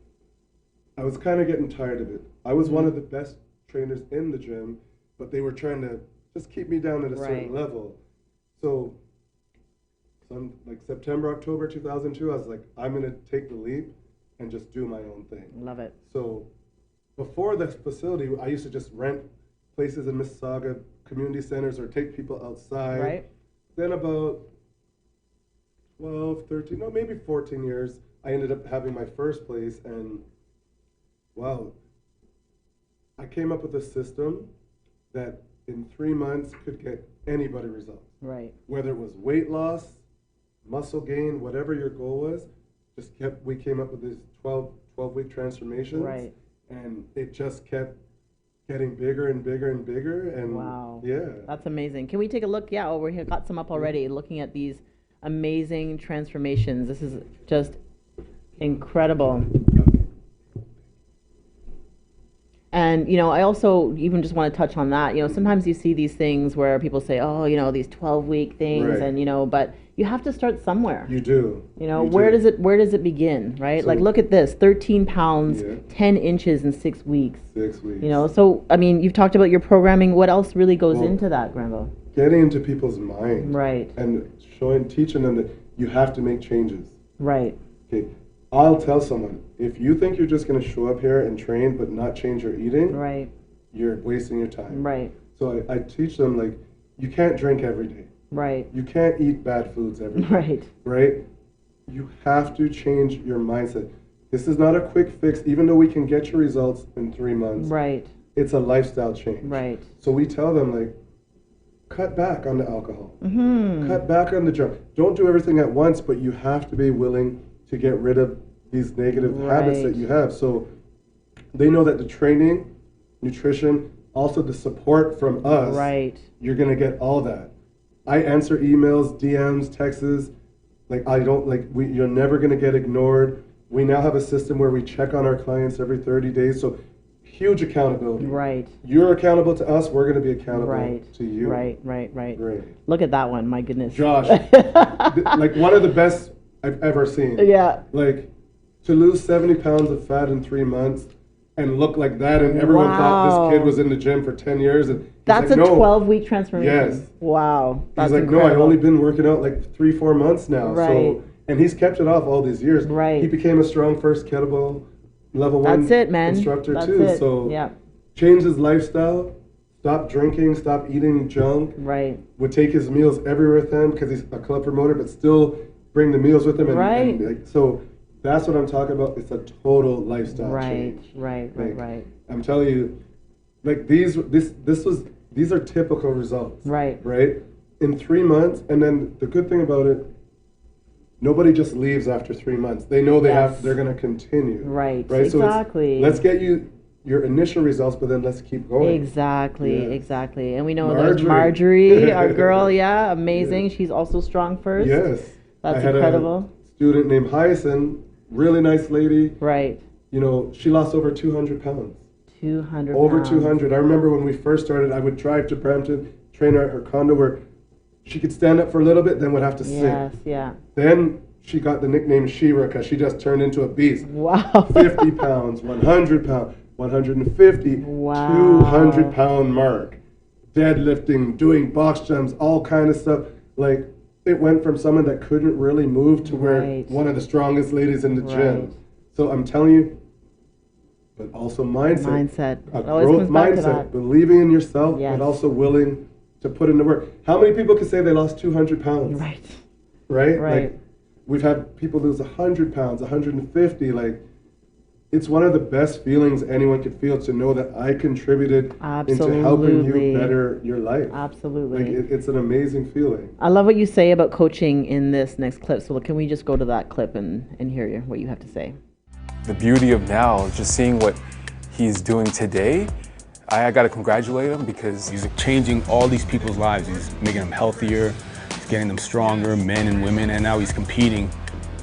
S3: I was kind of getting tired of it. I was one of the best trainers in the gym, but they were trying to just keep me down at a certain level. So like September, October 2002, I was like, I'm going to take the leap and just do my own thing.
S2: Love it.
S3: So before the facility, I used to just rent places in Mississauga, community centers, or take people outside.
S2: Right.
S3: Then about 12, 13, no, maybe 14 years, I ended up having my first place, and wow, I came up with a system that in 3 months could get anybody results.
S2: Right.
S3: Whether it was weight loss, muscle gain, whatever your goal was, we came up with these 12-week transformations.
S2: Right.
S3: And it just kept getting bigger and bigger and bigger. And
S2: wow.
S3: Yeah.
S2: That's amazing. Can we take a look? Yeah, we have got some up already, looking at these amazing transformations. This is just incredible. And, you know, I also even just want to touch on that. You know, sometimes you see these things where people say, oh, you know, these 12-week things,
S3: Right.
S2: and, you know, but you have to start somewhere.
S3: You do.
S2: You know,
S3: You
S2: where
S3: do.
S2: does it begin, right?
S3: So-
S2: like, look at this, 13 pounds,
S3: Yeah.
S2: 10 inches in 6 weeks.
S3: 6 weeks.
S2: You know, so, I mean, you've talked about your programming. What else really goes
S3: Well,
S2: into that, Granville?
S3: Getting into people's mind.
S2: Right.
S3: And teaching them that you have to make changes.
S2: Right.
S3: Okay. I'll tell someone, if you think you're just going to show up here and train but not change your eating,
S2: Right.
S3: you're wasting your time.
S2: Right.
S3: So I teach them, like, you can't drink every day.
S2: Right.
S3: You can't eat bad foods every day.
S2: Right.
S3: Right? You have to change your mindset. This is not a quick fix, even though we can get your results in 3 months.
S2: Right.
S3: It's a lifestyle change.
S2: Right.
S3: So we tell them, like, cut back on the alcohol.
S2: Mm-hmm.
S3: Cut back on the junk. Don't do everything at once, but you have to be willing to get rid of these negative habits that
S2: Right.
S3: you have. So they know that the training, nutrition, also the support from us,
S2: Right.
S3: you're going to get all that. I answer emails, DMs, texts. Like, you're never going to get ignored. We now have a system where we check on our clients every 30 days. So huge accountability.
S2: Right.
S3: You're accountable to us. We're going to be accountable
S2: Right.
S3: to you.
S2: Right.
S3: Great.
S2: Look at that one. My goodness.
S3: Josh, like one of the best I've ever seen.
S2: Yeah.
S3: Like to lose 70 pounds of fat in 3 months and look like that, and everyone thought this kid was in the gym for 10 years. And he's
S2: That's
S3: like,
S2: a
S3: no.
S2: 12-week transformation.
S3: Yes.
S2: Wow. That's
S3: He's like,
S2: incredible.
S3: no, I've only been working out like 3-4 months now.
S2: Right.
S3: So, and he's kept it off all these years.
S2: Right.
S3: He became a strong first kettlebell level 1
S2: That's it, man.
S3: instructor
S2: That's
S3: too.
S2: it.
S3: So
S2: Yeah.
S3: changed his lifestyle, stopped drinking, stopped eating junk,
S2: Right.
S3: would take his meals everywhere with him because he's a club promoter, but still bring the meals with him. And,
S2: Right.
S3: like, so that's what I'm talking about. It's a total lifestyle
S2: Right.
S3: change.
S2: Right.
S3: Like, I'm telling you, like these are typical results.
S2: Right.
S3: Right? In 3 months, and then the good thing about it, nobody just leaves after 3 months. They know they're gonna continue.
S2: Right.
S3: Right?
S2: Exactly.
S3: So let's get you your initial results, but then let's keep going.
S2: Exactly,
S3: Yes.
S2: exactly. And we know there's
S3: Marjorie.
S2: Marjorie, our girl, amazing. She's also strong first.
S3: Yes.
S2: That's
S3: I had
S2: incredible.
S3: a student named Hyacinth, really nice lady.
S2: Right.
S3: You know, she lost over 200 pounds.
S2: 200
S3: Over
S2: pounds.
S3: 200. I remember when we first started, I would drive to Brampton, train her at her condo where she could stand up for a little bit, then would have to
S2: Yes,
S3: sit.
S2: yeah.
S3: Then she got the nickname Shira because she just turned into a beast.
S2: Wow.
S3: 50 pounds, 100 pounds, 150,
S2: Wow.
S3: 200 pound mark. Deadlifting, doing box jumps, all kind of stuff. Like, it went from someone that couldn't really move to where
S2: Right.
S3: one of the strongest ladies in the
S2: Right.
S3: gym. So I'm telling you, but also mindset.
S2: Mindset.
S3: A
S2: It always
S3: growth
S2: comes back to
S3: mindset,
S2: that.
S3: believing in yourself,
S2: Yes.
S3: but also willing to put in the work. How many people can say they lost 200 pounds?
S2: Right.
S3: Right?
S2: Right.
S3: Like, we've had people lose 100 pounds, 150. Like, it's one of the best feelings anyone could feel to know that I contributed into helping
S2: Absolutely.
S3: you better your life.
S2: Absolutely.
S3: Like, it's an amazing feeling.
S2: I love what you say about coaching in this next clip. So can we just go to that clip and hear what you have to say?
S8: The beauty of now, just seeing what he's doing today, I got to congratulate him because
S9: He's changing all these people's lives. He's making them healthier, he's getting them stronger, men and women, and now he's competing.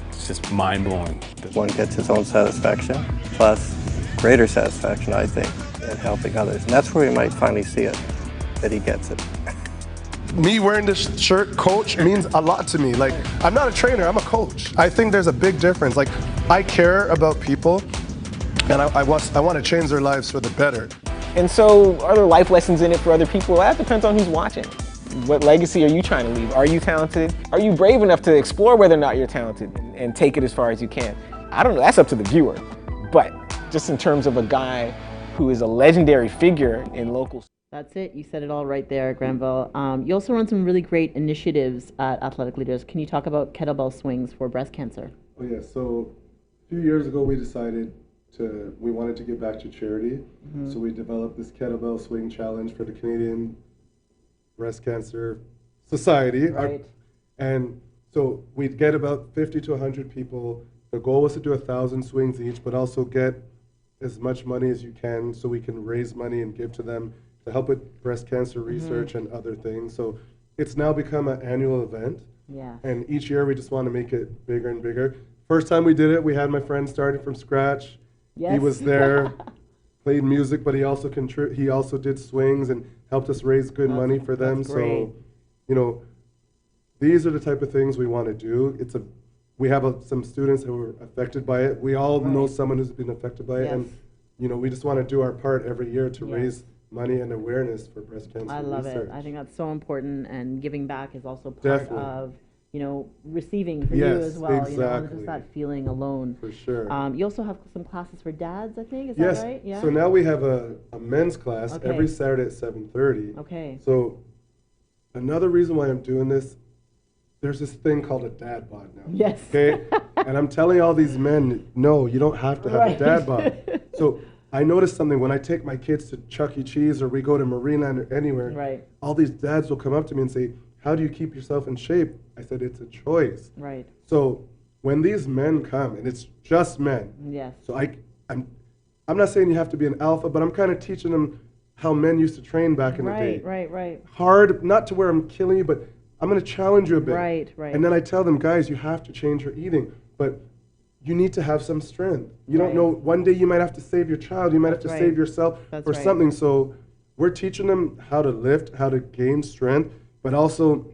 S9: It's just mind-blowing.
S10: One gets his own satisfaction, plus greater satisfaction, I think, in helping others. And that's where we might finally see it, that he gets it.
S3: Me wearing this shirt, coach, means a lot to me. Like, I'm not a trainer, I'm a coach. I think there's a big difference. Like, I care about people, and I want to change their lives for the better.
S11: And so, are there life lessons in it for other people? That depends on who's watching. What legacy are you trying to leave? Are you talented? Are you brave enough to explore whether or not you're talented and take it as far as you can? I don't know, that's up to the viewer. But just in terms of a guy who is a legendary figure in local.
S2: That's it. You said it all right there, Granville. You also run some really great initiatives at Athletic Leaders. Can you talk about kettlebell swings for breast cancer?
S3: Oh yeah, so a few years ago we decided we wanted to give back to charity.
S2: Mm-hmm.
S3: So we developed this kettlebell swing challenge for the Canadian Breast Cancer Society.
S2: Right.
S3: And so we'd get about 50 to 100 people. The goal was to do 1,000 swings each, but also get as much money as you can so we can raise money and give to them to help with breast cancer research and other things. So it's now become an annual event.
S2: Yeah.
S3: And each year we just want to make it bigger and bigger. First time we did it, we had my friend starting from scratch.
S2: Yes.
S3: He was there, played music, but he also he also did swings and helped us raise good money for them.
S2: that's great.
S3: So, you know, these are the type of things we want to do. We have some students who were affected by it. We all know someone who's been affected by it,
S2: Yes.
S3: and you know, we just want to do our part every year to
S2: Yes.
S3: raise money and awareness for breast cancer
S2: I love
S3: research.
S2: it. I think that's so important, and giving back is also part
S3: Definitely.
S2: of, receiving for you
S3: Yes,
S2: as well.
S3: exactly.
S2: Just that feeling alone.
S3: For sure.
S2: You also have some classes for dads, I think. Is
S3: Yes.
S2: that right? Yeah.
S3: So now we have a men's class
S2: Okay.
S3: every Saturday at 7:30.
S2: Okay.
S3: So another reason why I'm doing this, there's this thing called a dad bod now.
S2: Yes.
S3: Okay. And I'm telling all these men, no, you don't have to have
S2: Right.
S3: a dad bod. So I noticed something when I take my kids to Chuck E. Cheese or we go to Marineland or anywhere.
S2: Right.
S3: All these dads will come up to me and say, "How do you keep yourself in shape?" I said, "It's a choice."
S2: Right.
S3: So when these men come, and it's just men.
S2: Yes.
S3: So I'm not saying you have to be an alpha, but I'm kind of teaching them how men used to train back in the day.
S2: Right.
S3: Hard, not to where I'm killing you, but I'm going to challenge you a bit.
S2: Right.
S3: And then I tell them, guys, you have to change your eating, but you need to have some strength. You don't know, one day you might have to save your child, you might have to save yourself or something. So we're teaching them how to lift, how to gain strength, but also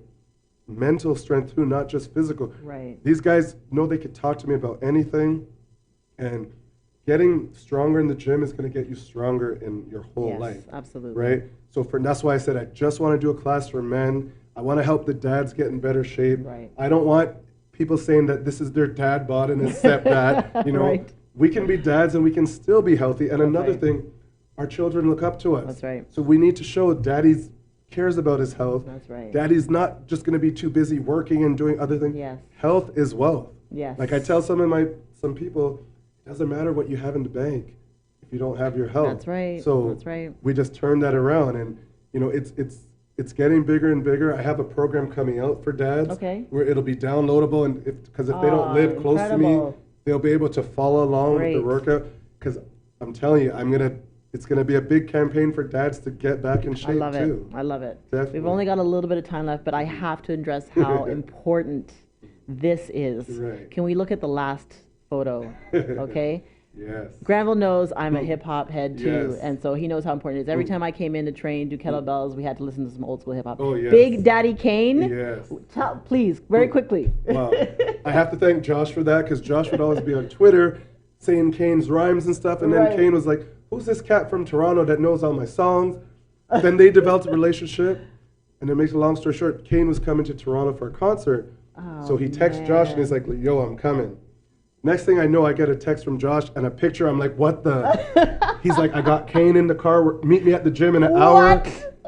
S3: mental strength too, not just physical.
S2: Right.
S3: These guys know they could talk to me about anything, and getting stronger in the gym is going to get you stronger in your whole life.
S2: Absolutely.
S3: Right? So that's why I said I just want to do a class for men. I want to help the dads get in better shape.
S2: Right.
S3: I don't want people saying that this is their dad bod and it's stepdad. You know, we can be dads and we can still be healthy. And another thing, our children look up to us.
S2: That's right.
S3: So we need to show daddy's cares about his health.
S2: That's right.
S3: Daddy's not just going to be too busy working and doing other things.
S2: Yes.
S3: Health is wealth.
S2: Yes.
S3: Like I tell some people, it doesn't matter what you have in the bank if you don't have your health.
S2: That's right.
S3: So
S2: that's right.
S3: we just turn that around, and you know, it's getting bigger and bigger. I have a program coming out for dads where it'll be downloadable, and because if they don't live close to me, they'll be able to follow along with the workout. Because I'm telling you, it's gonna be a big campaign for dads to get back in shape too.
S2: I love it.
S3: Definitely.
S2: We've only got a little bit of time left, but I have to address how important this is.
S3: Right.
S2: Can we look at the last photo? Okay.
S3: Yes.
S2: Granville knows I'm a hip hop head too,
S3: Yes.
S2: and so he knows how important it is. Every time I came in to train, do kettlebells, we had to listen to some old school hip hop.
S3: Oh, yes.
S2: Big Daddy Kane.
S3: Yes.
S2: Please, very quickly.
S3: Wow. I have to thank Josh for that, because Josh would always be on Twitter saying Kane's rhymes and stuff, and then Kane was like, "Who's this cat from Toronto that knows all my songs?" Then they developed a relationship, and to make a long story short, Kane was coming to Toronto for a concert. So he texts Josh and he's like, "Yo, I'm coming." Next thing I know, I get a text from Josh and a picture. I'm like, "What the?" He's like, "I got Kane in the car. Meet me at the gym in an hour."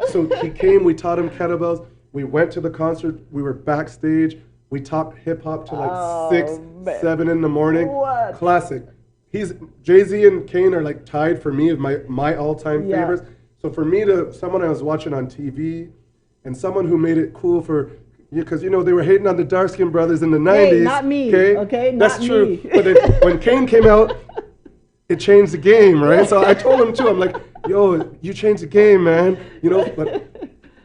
S3: So he came. We taught him kettlebells. We went to the concert. We were backstage. We talked hip hop till like 6, 7 in the morning. Classic. Jay-Z and Kane are like tied for me of my all-time favorites. So for me someone I was watching on TV, and someone who made it cool for. Because, you know, they were hating on the dark-skinned brothers in the 90s.
S2: Hey, not me, okay?
S3: That's
S2: not
S3: true.
S2: Me.
S3: But when Kane came out, it changed the game, right? So I told him, too, I'm like, "Yo, you changed the game, man." You know, but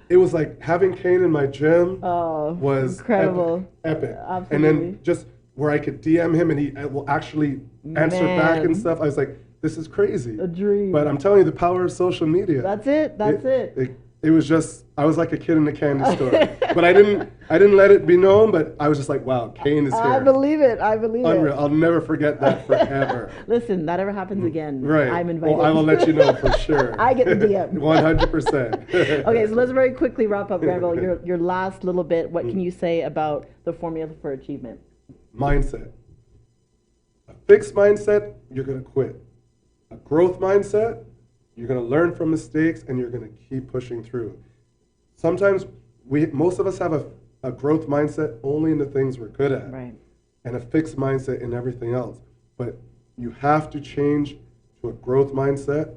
S3: it was like having Kane in my gym was
S2: incredible.
S3: Epic.
S2: Absolutely.
S3: And then just where I could DM him and he will actually answer back and stuff, I was like, this is crazy.
S2: A dream.
S3: But I'm telling you, the power of social media.
S2: That's it.
S3: It was just, I was like a kid in a candy store. But I didn't let it be known, but I was just like, wow, Kane is here.
S2: I believe it.
S3: Unreal. I'll never forget that forever.
S2: Listen, that ever happens again,
S3: right.
S2: I'm invited.
S3: Well, I will let you know for sure.
S2: I get the DM.
S3: 100%.
S2: Okay, so let's very quickly wrap up, Granville. Your last little bit, what can you say about the formula for achievement?
S3: Mindset. A fixed mindset, you're going to quit. A growth mindset, you're going to learn from mistakes and you're going to keep pushing through. Sometimes most of us have a growth mindset only in the things we're good at, and a fixed mindset in everything else. But you have to change to a growth mindset.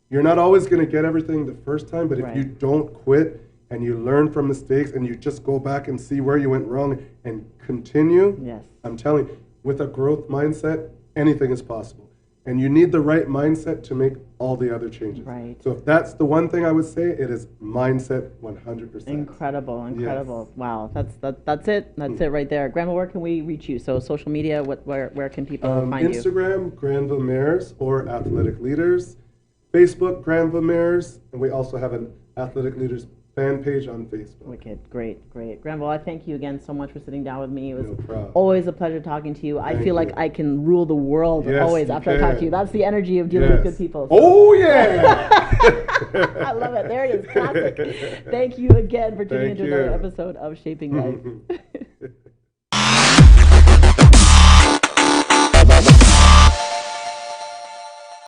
S3: You're not always going to get everything the first time, but if you don't quit and you learn from mistakes and you just go back and see where you went wrong and continue, I'm telling you, with a growth mindset, anything is possible. And you need the right mindset to make all the other changes. Right. So if that's the one thing I would say, it is mindset 100%.
S2: Incredible. Yes. Wow, that's it. That's it right there. Granville, where can we reach you? So social media, where can people find you?
S3: Instagram, Granville Mayers or Athletic Leaders. Facebook, Granville Mayers, and we also have an Athletic Leaders fan page on Facebook.
S2: Wicked, great. Granville, I thank you again so much for sitting down with me. It was always a pleasure talking to you. I feel like I can rule the world always after I talk to you. That's the energy of dealing with good people. So.
S3: Oh, yeah!
S2: I love it. There it is. Classic. Thank you again for tuning into another episode of Shaping Life.